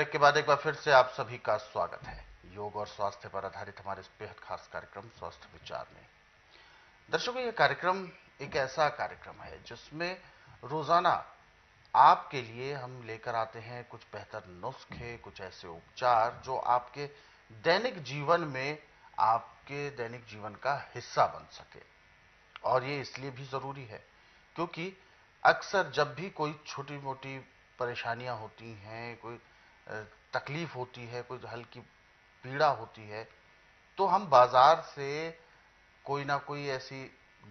Break के बाद एक बार फिर से आप सभी का स्वागत है योग और स्वास्थ्य पर आधारित हमारे इस बेहद खास कार्यक्रम स्वास्थ्य विचार में। दर्शकों, ये कार्यक्रम एक ऐसा कार्यक्रम है जिसमें रोजाना आपके लिए हम लेकर आते हैं कुछ बेहतर नुस्खे, कुछ ऐसे उपचार जो आपके दैनिक जीवन में आपके दैनिक जीवन का हिस्सा बन सके। और ये इसलिए भी जरूरी है क्योंकि अक्सर जब भी कोई छोटी मोटी परेशानियां होती हैं, कोई तकलीफ होती है, कोई हल्की पीड़ा होती है, तो हम बाजार से कोई ना कोई ऐसी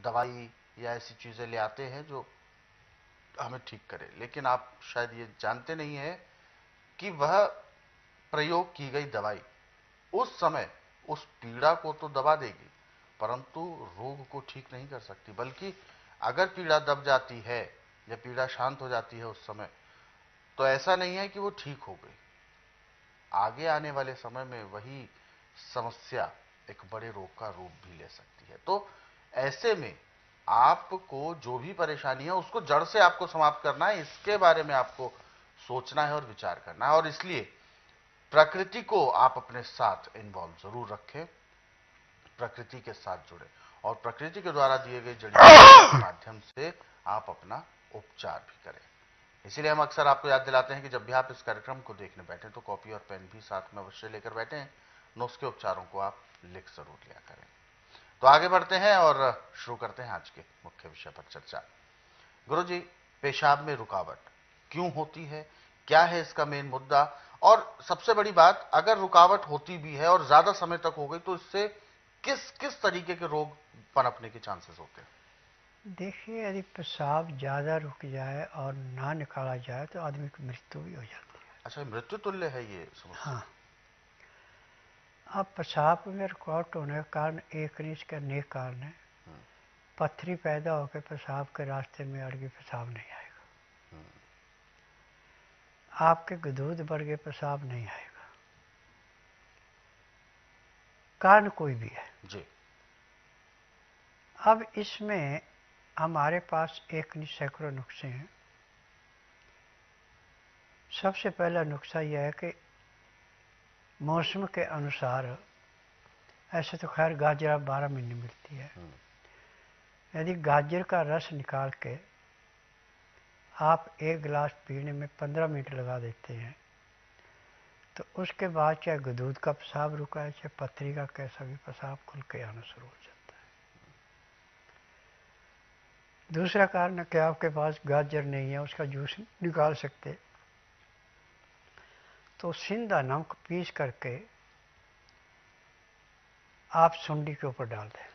दवाई या ऐसी चीजें ले आते हैं जो हमें ठीक करे। लेकिन आप शायद ये जानते नहीं है कि वह प्रयोग की गई दवाई उस समय उस पीड़ा को तो दबा देगी परंतु रोग को ठीक नहीं कर सकती, बल्कि अगर पीड़ा दब जाती है या पीड़ा शांत हो जाती है उस समय, तो ऐसा नहीं है कि वो ठीक हो गई, आगे आने वाले समय में वही समस्या एक बड़े रोग का रूप भी ले सकती है। तो ऐसे में आपको जो भी परेशानी है उसको जड़ से आपको समाप्त करना है, इसके बारे में आपको सोचना है और विचार करना है। और इसलिए प्रकृति को आप अपने साथ इन्वॉल्व जरूर रखें, प्रकृति के साथ जुड़े और प्रकृति के द्वारा दिए गए जड़ी बूटियों के माध्यम से आप अपना उपचार भी करें। इसीलिए हम अक्सर आपको याद दिलाते हैं कि जब भी आप इस कार्यक्रम को देखने बैठे तो कॉपी और पेन भी साथ में अवश्य लेकर बैठे हैं, नुस्खे उपचारों को आप लिख जरूर लिया करें। तो आगे बढ़ते हैं और शुरू करते हैं आज के मुख्य विषय पर चर्चा। गुरुजी, पेशाब में रुकावट क्यों होती है, क्या है इसका मेन मुद्दा, और सबसे बड़ी बात, अगर रुकावट होती भी है और ज्यादा समय तक हो गई तो इससे किस किस तरीके के रोग पनपने के चांसेस होते हैं? देखिए, यदि पेशाब ज़्यादा रुक जाए और ना निकाला जाए तो आदमी की मृत्यु भी हो जाती है। अच्छा, मृत्यु तुल्य है ये समस्या? हाँ। अब पेशाब में रुकावट होने का कारण एक नहीं, इसके अनेक कारण है। पत्थरी पैदा होकर पेशाब के रास्ते में अड़ के पेशाब नहीं आएगा। आपके गदूद बढ़ के पेशाब नहीं आएगा, कारण कोई भी है जी। अब इसमें हमारे पास एक नहीं सैकड़ों नुस्खे हैं। सबसे पहला नुस्खा यह है कि मौसम के अनुसार, ऐसे तो खैर गाजर 12 महीने मिलती है, यदि गाजर का रस निकाल के आप एक गिलास पीने में 15 मिनट लगा देते हैं तो उसके बाद चाहे गदूद का पेशाब रुका है, चाहे पथरी का कैसा भी पेशाब खुल के आना शुरू हो जाता है। दूसरा कारण है कि आपके पास गाजर नहीं है, उसका जूस निकाल सकते, तो सिंधा नमक पीस करके आप सुंडी के ऊपर डाल दें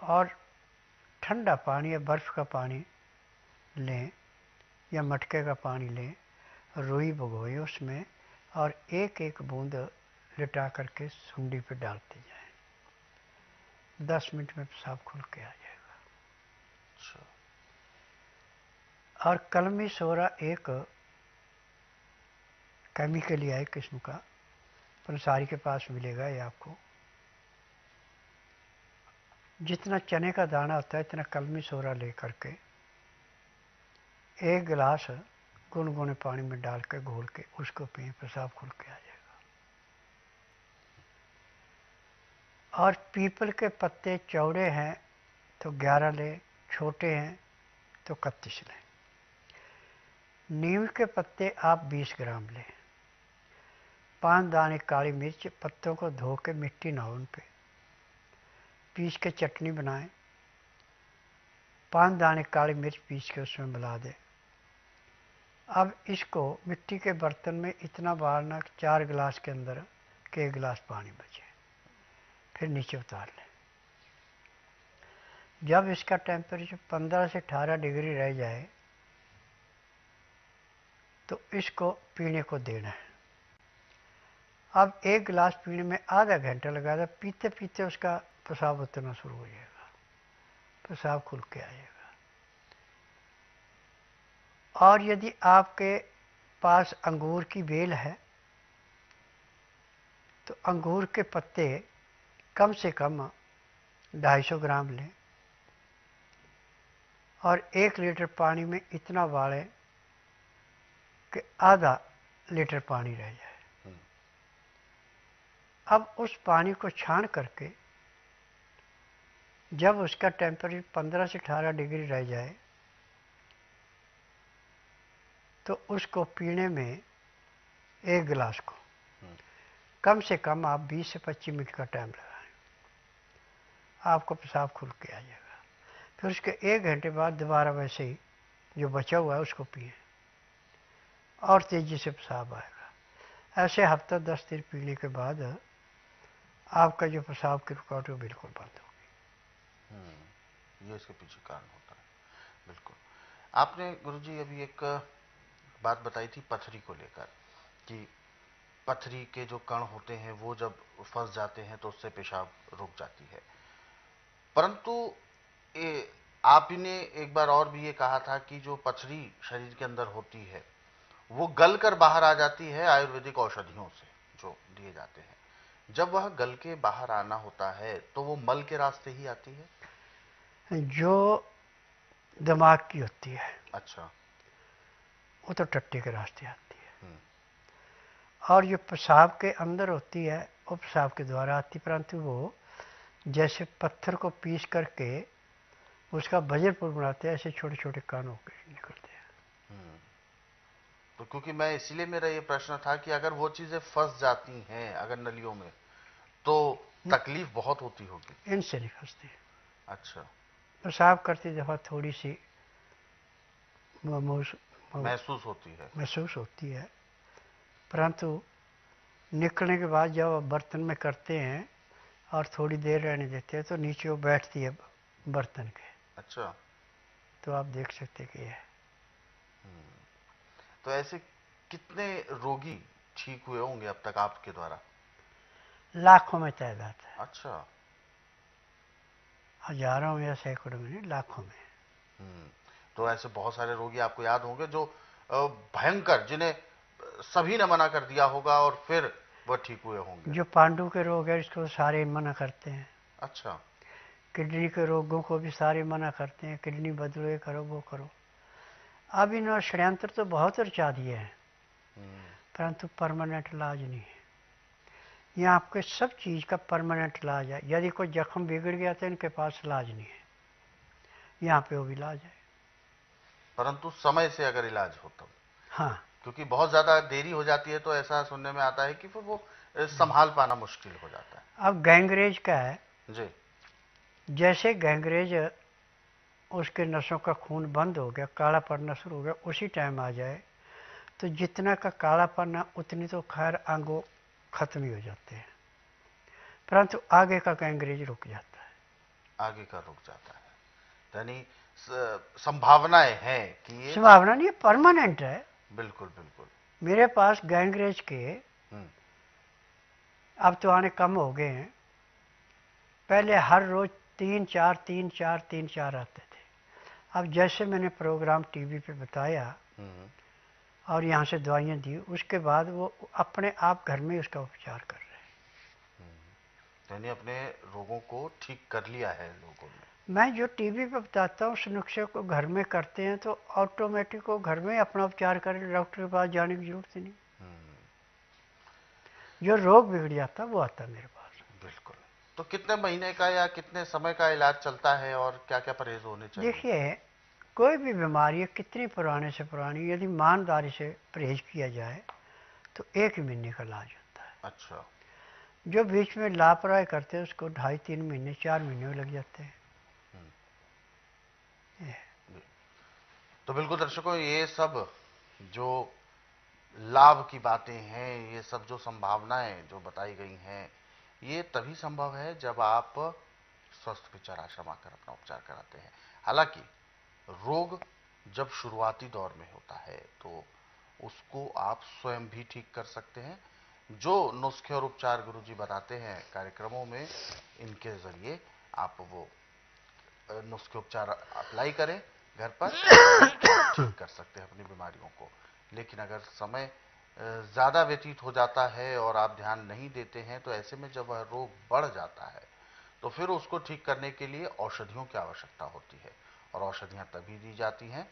और ठंडा पानी या बर्फ का पानी लें या मटके का पानी लें, रुई भिगोएं उसमें और एक एक बूंद लिटा करके सुंडी पे डालते जाएं। 10 मिनट में पेशाब खुल के आ जाएगा। और कलमी सोरा एक केमिकल है किस्म का, पंसारी के पास मिलेगा ये आपको। जितना चने का दाना होता है इतना कलमी सोरा ले करके एक गिलास गुनगुने पानी में डाल के घोल के उसको पिए, पेशाब खुल के आ जाएगा। और पीपल के पत्ते चौड़े हैं तो 11 लें, छोटे हैं तो 31 लें। नीम के पत्ते आप 20 ग्राम लें। 5 दाने काली मिर्च, पत्तों को धो के मिट्टी ना हो उन पे, पीस के चटनी बनाएं। 5 दाने काली मिर्च पीस के उसमें मिला दें। अब इसको मिट्टी के बर्तन में इतना बारना कि 4 गिलास के अंदर के 1 गिलास पानी बचे, फिर नीचे उतार लें। जब इसका टेम्परेचर 15 से 18 डिग्री रह जाए तो इसको पीने को देना है। अब 1 गिलास पीने में आधा घंटा लगा था, पीते पीते उसका पेशाब उतरना शुरू हो जाएगा, पेशाब खुल के आएगा। और यदि आपके पास अंगूर की बेल है तो अंगूर के पत्ते कम से कम 250 ग्राम लें और 1 लीटर पानी में इतना उबालें कि आधा लीटर पानी रह जाए। अब उस पानी को छान करके जब उसका टेम्परेचर 15 से 18 डिग्री रह जाए तो उसको पीने में एक गिलास को कम से कम आप 20 से 25 मिनट का टाइम लगाएं, आपको पेशाब खुल के आ जाएगा। फिर उसके 1 घंटे बाद दोबारा वैसे ही जो बचा हुआ है उसको पिए और तेजी से पेशाब आएगा। ऐसे हफ्ता 10 दिन पीने के बाद आपका जो पेशाब की रुकावट है बिल्कुल बंद होगी। ये इसके पीछे कारण होता है। बिल्कुल। आपने गुरुजी अभी एक बात बताई थी पथरी को लेकर कि पथरी के जो कण होते हैं वो जब फंस जाते हैं तो उससे पेशाब रुक जाती है, परंतु आपने एक बार और भी ये कहा था कि जो पथरी शरीर के अंदर होती है वो गल कर बाहर आ जाती है आयुर्वेदिक औषधियों से जो दिए जाते हैं। जब वह गल के बाहर आना होता है तो वो मल के रास्ते ही आती है जो दिमाग की होती है। अच्छा। वो तो टट्टी के रास्ते आती है और जो पेशाब के अंदर होती है वो पेशाब के द्वारा आती, परंतु वो जैसे पत्थर को पीस करके उसका बजरपुर बनाते हैं ऐसे छोटे छोटे कान होकर निकलते हैं। तो क्योंकि मैं इसीलिए मेरा ये प्रश्न था कि अगर वो चीजें फंस जाती हैं अगर नलियों में तो तकलीफ बहुत होती होगी। इनसे नहीं फंसती। अच्छा। पेशाब करती दफा थोड़ी सी महसूस होती है, परंतु निकलने के बाद जब बर्तन में करते हैं और थोड़ी देर रहने देते हैं तो नीचे वो बैठती है बर्तन के। अच्छा। तो आप देख सकते कि यह तो ऐसे कितने रोगी ठीक हुए होंगे अब तक आपके द्वारा? लाखों में तादाद है। अच्छा। हजारों में या सैकड़ों में नहीं, लाखों में। तो ऐसे बहुत सारे रोगी आपको याद होंगे जो भयंकर, जिन्हें सभी ने मना कर दिया होगा और फिर वह ठीक हुए होंगे। जो पांडु के रोग है इसको सारे मना करते हैं। अच्छा। किडनी के रोगों को भी सारे मना करते हैं, किडनी बदलो, ये करो वो करो। अब इन्होंने षड्यंत्र तो बहुत रचा दिए हैं परंतु परमानेंट इलाज नहीं है। यहाँ आपके सब चीज़ का परमानेंट इलाज है। यदि कोई जख्म बिगड़ गया तो इनके पास इलाज नहीं है, यहाँ पे वो भी इलाज है, परंतु समय से अगर इलाज हो तो। हाँ, क्योंकि बहुत ज्यादा देरी हो जाती है तो ऐसा सुनने में आता है कि फिर वो संभाल पाना मुश्किल हो जाता है। अब गैंग्रेज का है जी। जैसे गैंग्रेज उसके नसों का खून बंद हो गया, काला पड़ना शुरू हो गया, उसी टाइम आ जाए तो जितना का काला पड़ना उतनी तो खैर अंगों खत्म ही हो जाते हैं, परंतु आगे का गैंग्रेज रुक जाता है। आगे का रुक जाता है, यानी संभावनाएं हैं कि ये संभावना नहीं, परमानेंट है। बिल्कुल बिल्कुल। मेरे पास गैंग्रेज के अब तो आने कम हो गए हैं, पहले हर रोज 3-4 आते थे। अब जैसे मैंने प्रोग्राम टीवी पे बताया और यहाँ से दवाइयाँ दी, उसके बाद वो अपने आप घर में उसका उपचार कर रहे हैं। यानी अपने रोगों को ठीक कर लिया है लोगों ने। मैं जो टीवी पे बताता हूँ उस नुस्खे को घर में करते हैं तो ऑटोमेटिक वो घर में अपना उपचार करें, डॉक्टर के पास जाने की जरूरत ही नहीं। जो रोग बिगड़ जाता वो आता मेरे पास। बिल्कुल। तो कितने महीने का या कितने समय का इलाज चलता है और क्या क्या परहेज होने चाहिए? देखिए, कोई भी बीमारी कितनी पुराने से पुरानी यदि ईमानदारी से परहेज किया जाए तो 1 महीने का इलाज होता है। अच्छा। जो बीच में लापरवाही करते हैं उसको 2.5-3 महीने 4 महीने में लग जाते हैं। तो बिल्कुल दर्शकों, ये सब जो लाभ की बातें हैं, ये सब जो संभावनाएं जो बताई गई हैं, ये तभी संभव है जब आप स्वस्थ विचार आश्रम आकर अपना उपचार कराते हैं। हालांकि रोग जब शुरुआती दौर में होता है तो उसको आप स्वयं भी ठीक कर सकते हैं। जो नुस्खे और उपचार गुरुजी बताते हैं कार्यक्रमों में, इनके जरिए आप वो नुस्खे उपचार अप्लाई करें घर पर, ठीक कर सकते हैं अपनी बीमारियों को। लेकिन अगर समय ज़्यादा व्यतीत हो जाता है और आप ध्यान नहीं देते हैं तो ऐसे में जब वह रोग बढ़ जाता है तो फिर उसको ठीक करने के लिए औषधियों की आवश्यकता होती है। और औषधियाँ तभी दी जाती हैं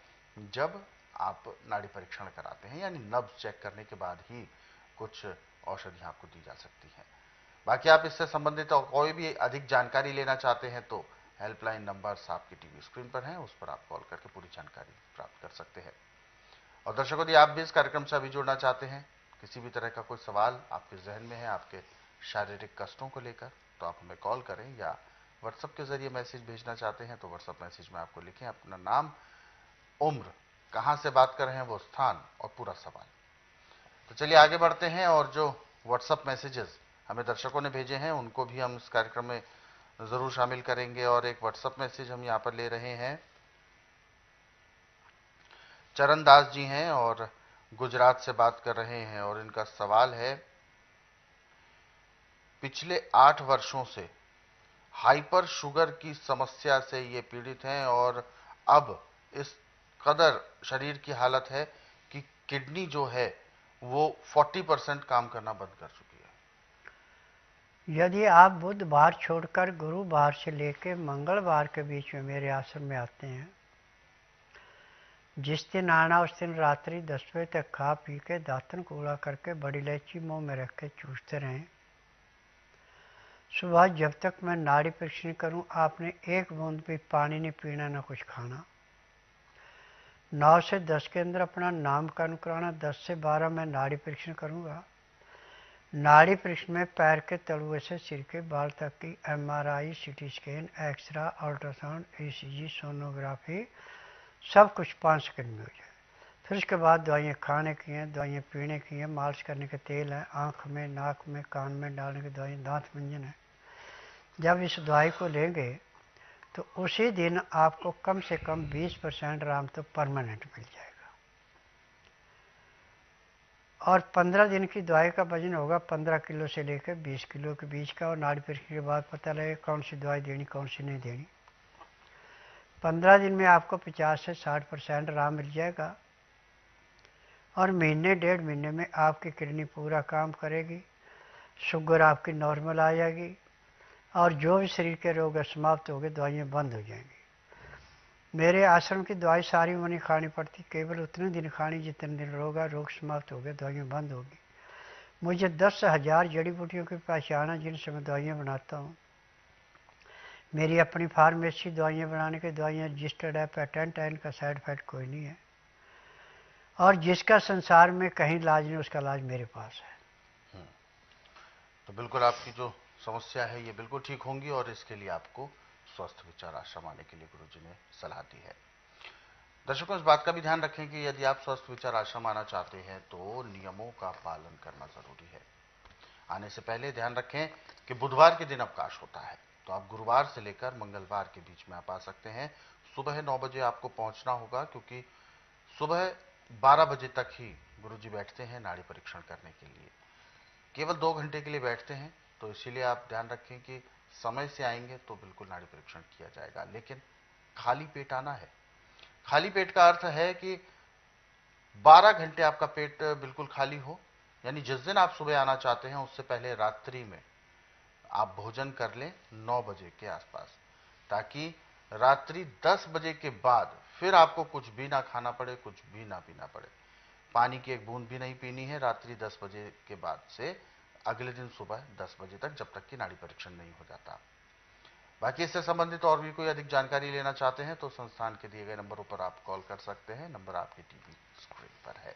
जब आप नाड़ी परीक्षण कराते हैं, यानी नब्ज चेक करने के बाद ही कुछ औषधियां आपको दी जा सकती हैं। बाकी आप इससे संबंधित और कोई भी अधिक जानकारी लेना चाहते हैं तो हेल्पलाइन नंबर्स आपकी टीवी स्क्रीन पर हैं, उस पर आप कॉल करके पूरी जानकारी प्राप्त कर सकते हैं। और दर्शकों, यदि आप भी इस कार्यक्रम से अभी जुड़ना चाहते हैं, किसी भी तरह का कोई सवाल आपके जहन में है आपके शारीरिक कष्टों को लेकर, तो आप हमें कॉल करें, या व्हाट्सएप के जरिए मैसेज भेजना चाहते हैं तो व्हाट्सएप मैसेज में आपको लिखें अपना नाम, उम्र, कहां से बात कर रहे हैं वो स्थान और पूरा सवाल। तो चलिए आगे बढ़ते हैं, और जो व्हाट्सएप मैसेजेस हमें दर्शकों ने भेजे हैं उनको भी हम इस कार्यक्रम में जरूर शामिल करेंगे। और एक व्हाट्सएप मैसेज हम यहां पर ले रहे हैं, चरण दास जी हैं और गुजरात से बात कर रहे हैं, और इनका सवाल है, पिछले 8 वर्षों से हाइपर शुगर की समस्या से ये पीड़ित हैं, और अब इस कदर शरीर की हालत है कि किडनी जो है वो 40% काम करना बंद कर चुकी है। यदि आप बुधवार छोड़कर गुरुवार से लेकर मंगलवार के बीच में मेरे आश्रम में आते हैं, जिस दिन आना उस दिन रात्रि 10 बजे तक खा पी के दातन कूड़ा करके बड़ी इलायची मुंह में रख के चूसते रहें। सुबह जब तक मैं नाड़ी परीक्षण करूं, आपने एक बूंद भी पानी नहीं पीना, ना कुछ खाना। 9 से 10 के अंदर अपना नामकरण कराना। 10 से 12 मैं नाड़ी परीक्षण करूंगा। नाड़ी परीक्षण में पैर के तलुए से सिर के बाल तक की MRI, CT scan, x-ray, ultrasound, ECG, sonography, सब कुछ 5 सेकंड में हो जाए। फिर उसके बाद दवाइयाँ खाने की हैं, दवाइयाँ पीने की हैं, मालिश करने के तेल हैं, आँख में, नाक में, कान में डालने की दवाइयाँ, दांत मंजन है। जब इस दवाई को लेंगे तो उसी दिन आपको कम से कम 20% आराम तो परमानेंट मिल जाएगा। और 15 दिन की दवाई का वजन होगा 15 किलो से लेकर 20 किलो के बीच का, और नाड़ी परीक्षण के बाद पता लगेगा कौन सी दवाई देनी, कौन सी नहीं देनी। 15 दिन में आपको 50 से 60% आराम मिल जाएगा, और महीने 1.5 महीने में आपकी किडनी पूरा काम करेगी, शुगर आपकी नॉर्मल आ जाएगी, और जो भी शरीर के रोग समाप्त हो गए, दवाइयाँ बंद हो जाएंगी। मेरे आश्रम की दवाई सारी उन्हें खानी पड़ती, केवल उतने दिन खानी जितने दिन रोग समाप्त हो गए, दवाइयाँ बंद होगी। मुझे 10,000 जड़ी बूटियों की पहचान है जिनसे मैं दवाइयाँ बनाता हूँ। मेरी अपनी फार्मेसी दवाइयाँ बनाने की, दवाइयाँ रजिस्टर्ड है, पेटेंट है, इनका साइड इफेक्ट कोई नहीं है, और जिसका संसार में कहीं इलाज नहीं उसका इलाज मेरे पास है। तो बिल्कुल आपकी जो समस्या है ये बिल्कुल ठीक होंगी, और इसके लिए आपको स्वस्थ विचार आश्रम आने के लिए गुरुजी ने सलाह दी है। दर्शकों, इस बात का भी ध्यान रखें कि यदि आप स्वस्थ विचार आश्रम आना चाहते हैं तो नियमों का पालन करना जरूरी है। आने से पहले ध्यान रखें कि बुधवार के दिन अवकाश होता है, तो आप गुरुवार से लेकर मंगलवार के बीच में आप आ सकते हैं। सुबह 9 बजे आपको पहुंचना होगा, क्योंकि सुबह 12 बजे तक ही गुरुजी बैठते हैं नाड़ी परीक्षण करने के लिए। केवल 2 घंटे के लिए बैठते हैं, तो इसीलिए आप ध्यान रखें कि समय से आएंगे तो बिल्कुल नाड़ी परीक्षण किया जाएगा, लेकिन खाली पेट आना है। खाली पेट का अर्थ है कि 12 घंटे आपका पेट बिल्कुल खाली हो, यानी जिस दिन आप सुबह आना चाहते हैं उससे पहले रात्रि में आप भोजन कर लें 9 बजे के आसपास, ताकि रात्रि 10 बजे के बाद फिर आपको कुछ भी ना खाना पड़े, कुछ भी ना पीना पड़े। पानी की एक बूंद भी नहीं पीनी है रात्रि 10 बजे के बाद से अगले दिन सुबह 10 बजे तक, जब तक कि नाड़ी परीक्षण नहीं हो जाता। बाकी इससे संबंधित और भी कोई अधिक जानकारी लेना चाहते हैं तो संस्थान के दिए गए नंबरों पर आप कॉल कर सकते हैं। नंबर आपकी टीवी स्क्रीन पर है।